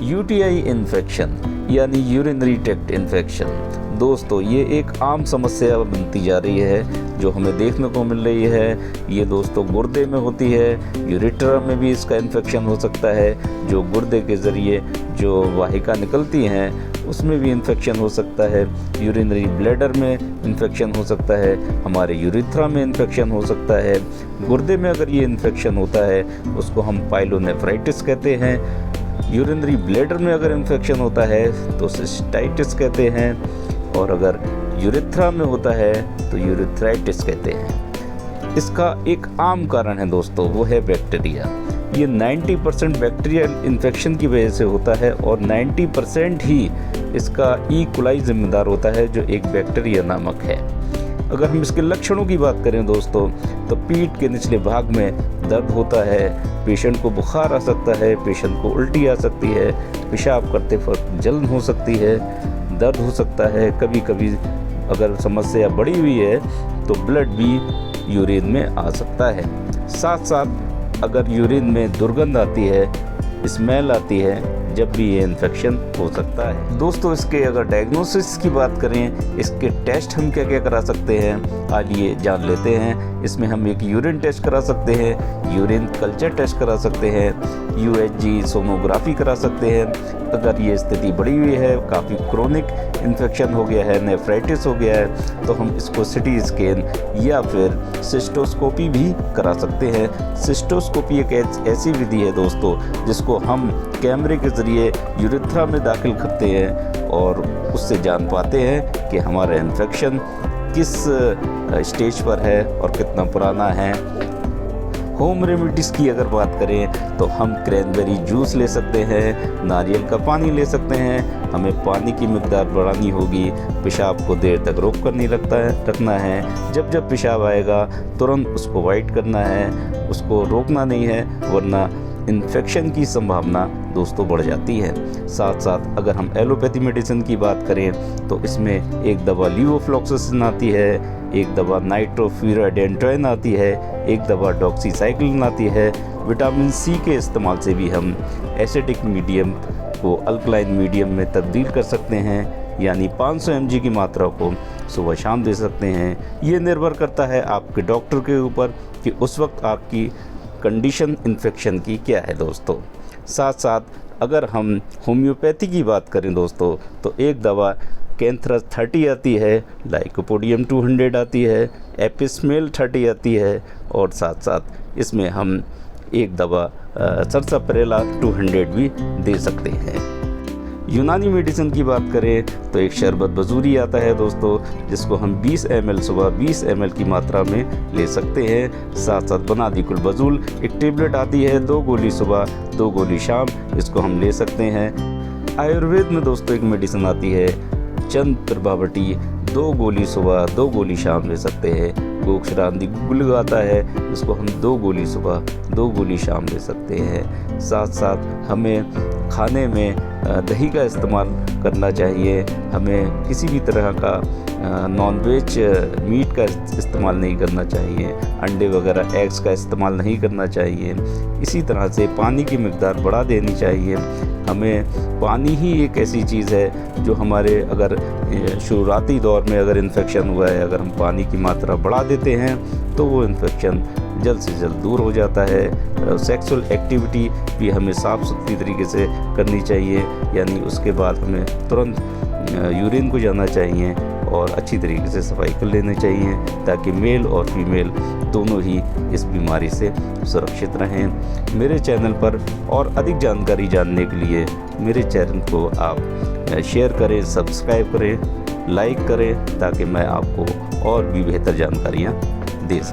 UTI infection यानी urinary tract infection दोस्तों, ये एक आम समस्या बनती जा रही है जो हमें देखने को मिल रही है। ये दोस्तों गुर्दे में होती है, यूरेट्रा में भी इसका इन्फेक्शन हो सकता है। जो गुर्दे के ज़रिए जो वाहिका निकलती हैं उसमें भी इन्फेक्शन हो सकता है। यूरिनरी ब्लैडर में इन्फेक्शन हो सकता है, हमारे यूरेथ्रा में इन्फेक्शन हो सकता है। गुर्दे में अगर ये इन्फेक्शन होता है उसको हम पाइलोनेफ्राइटिस कहते हैं। यूरिनरी ब्लैडर में अगर इन्फेक्शन होता है तो सिस्टाइटिस कहते हैं, और अगर यूरेथ्रा में होता है तो यूरेथ्राइटिस कहते हैं। इसका एक आम कारण है दोस्तों, वो है बैक्टीरिया। ये 90% बैक्टीरियल इन्फेक्शन की वजह से होता है और 90% ही इसका ई कोलाई जिम्मेदार होता है, जो एक बैक्टीरिया नामक है। अगर हम इसके लक्षणों की बात करें दोस्तों, तो पीठ के निचले भाग में दर्द होता है, पेशेंट को बुखार आ सकता है, पेशेंट को उल्टी आ सकती है, पेशाब करते वक्त जलन हो सकती है, दर्द हो सकता है। कभी कभी अगर समस्या बढ़ी हुई है तो ब्लड भी यूरिन में आ सकता है। साथ साथ अगर यूरिन में दुर्गंध आती है, स्मेल आती है, जब भी ये इन्फेक्शन हो सकता है। दोस्तों इसके अगर डायग्नोसिस की बात करें, इसके टेस्ट हम क्या क्या करा सकते हैं, आइए जान लेते हैं। इसमें हम एक यूरिन टेस्ट करा सकते हैं, यूरिन कल्चर टेस्ट करा सकते हैं, यूएचजी सोनोग्राफी करा सकते हैं। अगर ये स्थिति बढ़ी हुई है, काफ़ी क्रोनिक इन्फेक्शन हो गया है, नेफ्राइटिस हो गया है, तो हम इसको सिटी स्कैन या फिर सिस्टोस्कोपी भी करा सकते हैं। सिस्टोस्कोपी एक ऐसी विधि है दोस्तों जिसको हम कैमरे के ज़रिए यूरेथ्रा में दाखिल करते हैं और उससे जान पाते हैं कि हमारा इन्फेक्शन किस स्टेज पर है और कितना पुराना है। होम रेमेडीज़ की अगर बात करें तो हम क्रैनबेरी जूस ले सकते हैं, नारियल का पानी ले सकते हैं। हमें पानी की मिकदार बढ़ानी होगी, पेशाब को देर तक रोक कर नहीं रखना है। जब जब पेशाब आएगा तुरंत उसको वाइट करना है, उसको रोकना नहीं है, वरना इन्फेक्शन की संभावना दोस्तों बढ़ जाती है। साथ साथ अगर हम एलोपैथी मेडिसिन की बात करें तो इसमें एक दवा लीवोफ्लॉक्सासिन आती है, एक दवा नाइट्रोफ्यूराडेंट्रोइन आती है, एक दवा डॉक्सीसाइक्लिन आती है। विटामिन सी के इस्तेमाल से भी हम एसिडिक मीडियम को अल्कलाइन मीडियम में तब्दील कर सकते हैं, यानी 500 mg की मात्रा को सुबह शाम दे सकते हैं। ये निर्भर करता है आपके डॉक्टर के ऊपर कि उस वक्त आपकी कंडीशन इन्फेक्शन की क्या है दोस्तों। साथ साथ अगर हम होम्योपैथी की बात करें दोस्तों, तो एक दवा कैंथरस 30 आती है, लाइकोपोडियम 200 आती है, एपिस्मेल 30 आती है, और साथ साथ इसमें हम एक दवा सरसापेरेला 200 भी दे सकते हैं। यूनानी मेडिसिन की बात करें तो एक शरबत बजूरी आता है दोस्तों, जिसको हम 20 ml सुबह 20 ml की मात्रा में ले सकते हैं। साथ साथ बनादिकुल बजूल एक टेबलेट आती है, 2 गोली सुबह 2 गोली शाम, इसको हम ले सकते हैं। आयुर्वेद में दोस्तों एक मेडिसिन आती है चंद प्रभावटी, 2 गोली सुबह 2 गोली शाम ले सकते हैं। गोक्षरांदी गुल आता है, इसको हम 2 गोली सुबह 2 गोली शाम ले सकते हैं। साथ साथ हमें खाने में दही का इस्तेमाल करना चाहिए, हमें किसी भी तरह का नॉन-वेज मीट का इस्तेमाल नहीं करना चाहिए, अंडे वगैरह एग्स का इस्तेमाल नहीं करना चाहिए। इसी तरह से पानी की मिकदार बढ़ा देनी चाहिए। हमें पानी ही एक ऐसी चीज़ है जो हमारे अगर शुरुआती दौर में अगर इन्फेक्शन हुआ है, अगर हम पानी की मात्रा बढ़ा देते हैं तो वो इन्फेक्शन जल्द से जल्द दूर हो जाता है। सेक्सुअल एक्टिविटी भी हमें साफ़ सुथरी तरीके से करनी चाहिए, यानी उसके बाद हमें तुरंत यूरिन को जाना चाहिए और अच्छी तरीके से सफाई कर लेनी चाहिए, ताकि मेल और फीमेल दोनों ही इस बीमारी से सुरक्षित रहें। मेरे चैनल पर और अधिक जानकारी जानने के लिए मेरे चैनल को आप शेयर करें, सब्सक्राइब करें, लाइक करें, ताकि मैं आपको और भी बेहतर जानकारियाँ दे सकूँ।